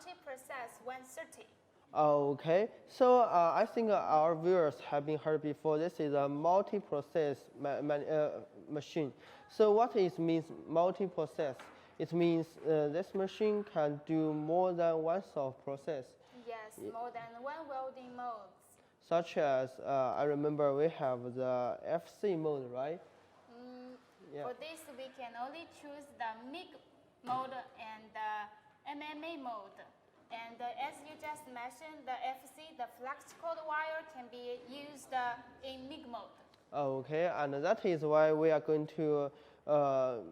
multi-process 130. Okay, so I think our viewers have been heard before. This is a multi-process machine. So what it means multi-process? It means this machine can do more than one sort of process. Yes, more than one welding modes. Such as, I remember we have the FC mode, right? Yeah. For this, we can only choose the MIG mode and the MMA mode. And as you just mentioned, the FC, the flex cord wire, can be used in MIG mode. Okay, and that is why we are going to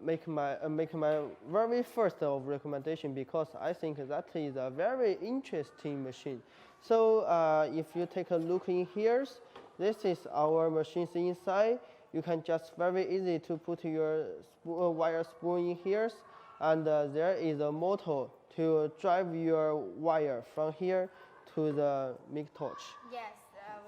make my very first of recommendation, because I think that is a very interesting machine. So if you take a look in here, this is our machines inside. You can just very easy to put your wire spool in here, and there is a motor to drive your wire from here to the MIG torch. Yes,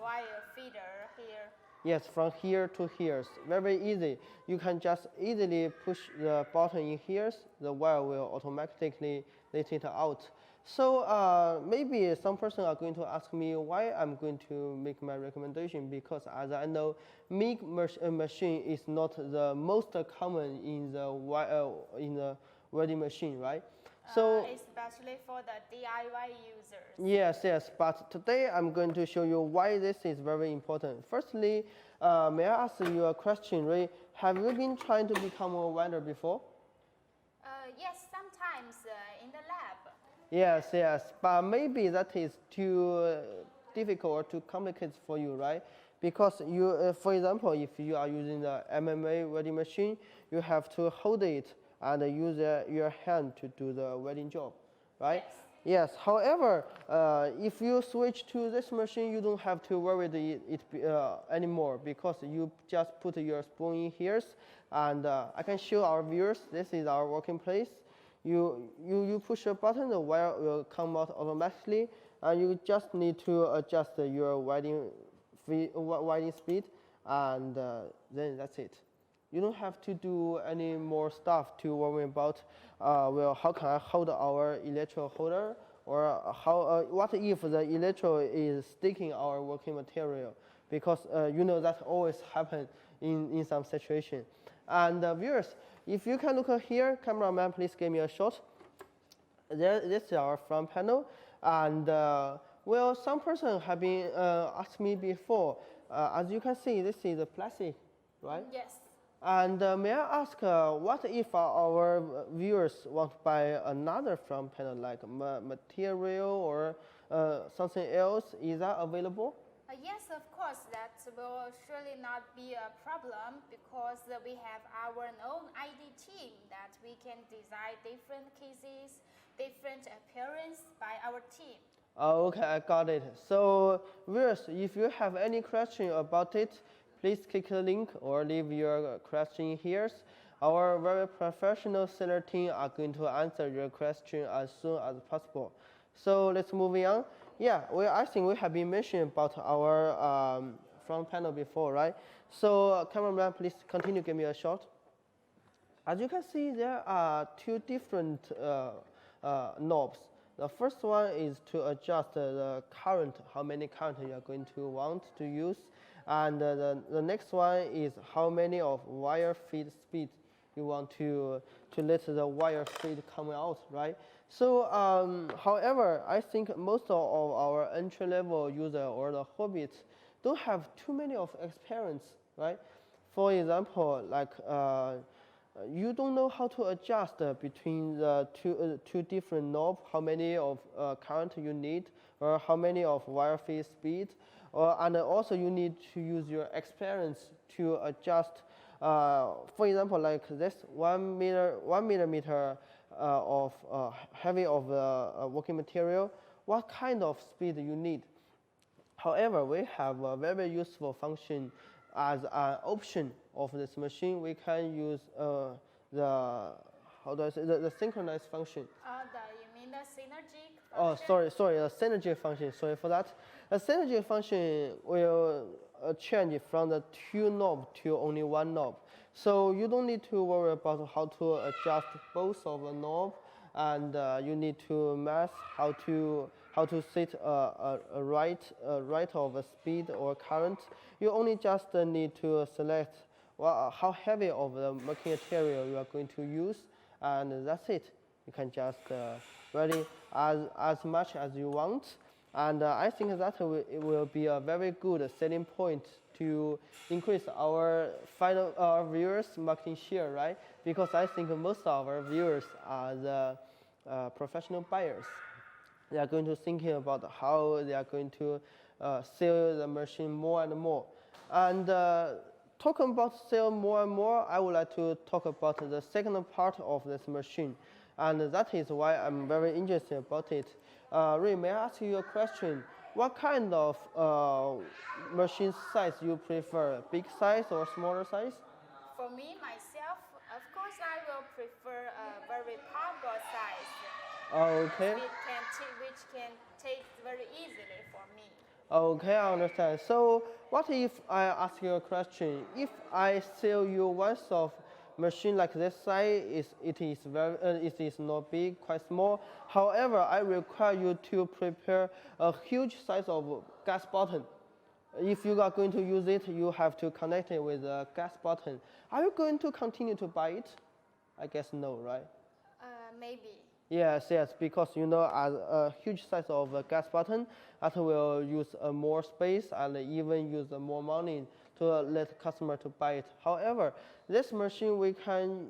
wire feeder here. Yes, from here to here, very easy. You can just easily push the button in here, the wire will automatically let it out. So maybe some person are going to ask me why I'm going to make my recommendation, because as I know, MIG machine is not the most common in the welding machine, right? So especially for the DIY users. Yes, but today I'm going to show you why this is very important. Firstly, may I ask you a question, Ray? Have you been trying to become a welder before? Yes, sometimes in the lab. Yes, but maybe that is too difficult or too complicated for you, right? Because you, for example, if you are using the MMA welding machine, you have to hold it and use your hand to do the welding job, right? Yes. However, if you switch to this machine, you don't have to worry it anymore, because you just put your spoon in here, and I can show our viewers. This is our working place. You push a button, the wire will come out automatically, and you just need to adjust your welding speed, and then that's it. You don't have to do any more stuff to worry about, well, how can I hold our electrode holder, or what if the electrode is sticking our working material, because you know that always happens in some situation. And viewers, if you can look here, cameraman, please give me a shot. This is our front panel, and well, some person have been asked me before. As you can see, this is a plastic, right? Yes. And may I ask, what if our viewers want to buy another front panel, like material or something else? Is that available? Yes, of course. That will surely not be a problem, because we have our own ID team that we can design different cases, different appearance by our team. Okay, I got it. So viewers, if you have any question about it, please click the link or leave your question here. Our very professional seller team are going to answer your question as soon as possible. So let's move on. Yeah, I think we have been mentioning about our front panel before, right? So cameraman, please continue, give me a shot. As you can see, there are two different knobs. The first one is to adjust the current, how many current you are going to want to use. And the next one is how many of wire feed speed you want to let the wire feed come out, right? So, however, I think most of our entry-level user or the hobbits don't have too many of experience, right? For example, like you don't know how to adjust between the two different knobs, how many of current you need, or how many of wire feed speed. And also you need to use your experience to adjust, for example, like this 1 millimeter of heavy of working material, what kind of speed you need. However, we have a very useful function as an option of this machine. We can use the synchronized function. You mean the synergic function? Oh, sorry, the synergic function. Sorry for that. A synergic function will change from the two knobs to only one knob. So you don't need to worry about how to adjust both of the knob, and you need to math how to set a rate of a speed or current. You only just need to select how heavy of the working material you are going to use, and that's it. You can just ready as much as you want. And I think that it will be a very good selling point to increase our viewers' marketing share, right? Because I think most of our viewers are the professional buyers. They are going to thinking about how they are going to sell the machine more and more. And talking about sell more and more, I would like to talk about the second part of this machine. And that is why I'm very interested about it. Ray, may I ask you a question? What kind of machine size you prefer, big size or smaller size? For me, myself, of course, I will prefer a very powerful size. Okay. Which can take very easily for me. Okay, I understand. So what if I ask you a question? If I sell you one of machine like this size, it is not big, quite small. However, I require you to prepare a huge size of gas button. If you are going to use it, you have to connect it with a gas button. Are you going to continue to buy it? I guess no, right? Maybe. Yes, because as a huge size of a gas button, that will use more space and even use more money to let customer to buy it. However, this machine we can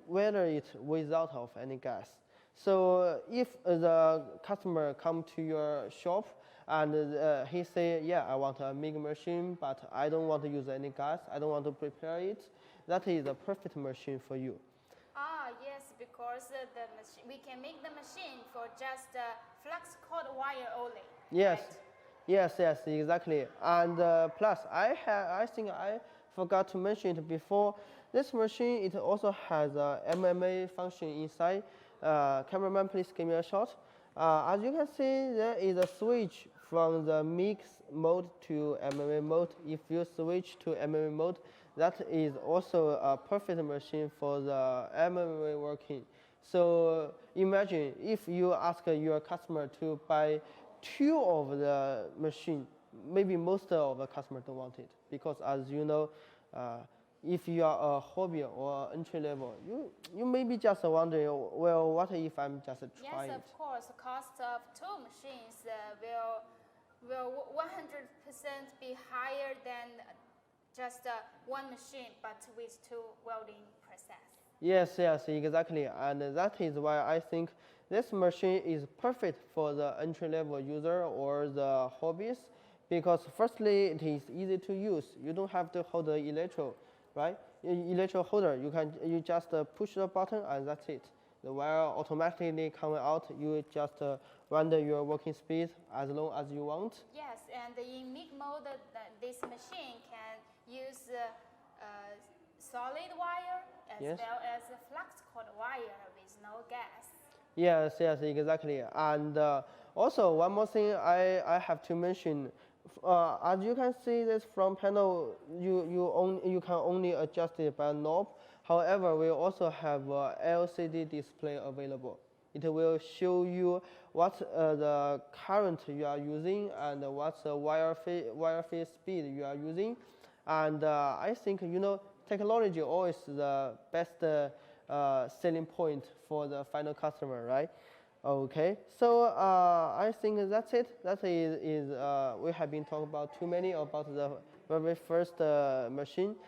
weather it without of any gas. So if the customer come to your shop and he say, yeah, I want a MIG machine, but I don't want to use any gas, I don't want to prepare it, that is a perfect machine for you. Yes, because we can make the machine for just flux cord wire only. Yes, right? yes, exactly. And plus, I think I forgot to mention it before. This machine, it also has a MMA function inside. Cameraman, please give me a shot. As you can see, there is a switch from the MIG mode to MMA mode. If you switch to MMA mode, that is also a perfect machine for the MMA working. So imagine if you ask your customer to buy 2 of the machine, maybe most of the customers don't want it, because as you know, if you are a hobby or entry level, you may be just wondering, well, what if I'm just trying? Yes, of course. The cost of 2 machines will 100% be higher than just one machine, but with 2 welding process. Yes, exactly. And that is why I think this machine is perfect for the entry-level user or the hobbyist, because firstly, it is easy to use. You don't have to hold the electrode, right? Electrode holder, you just push the button and that's it. The wire automatically coming out. You just render your working speed as long as you want. Yes, and in MIG mode, this machine can use solid wire as well as flux cord wire with no gas. Yes, exactly. And also one more thing I have to mention. As you can see this front panel, you can only adjust it by a knob. However, we also have a LCD display available. It will show you what the current you are using and what's the wire phase speed you are using. And I think, technology always the best selling point for the final customer, right? Okay, so I think that's it. That is we have been talking about too many about the very first machine.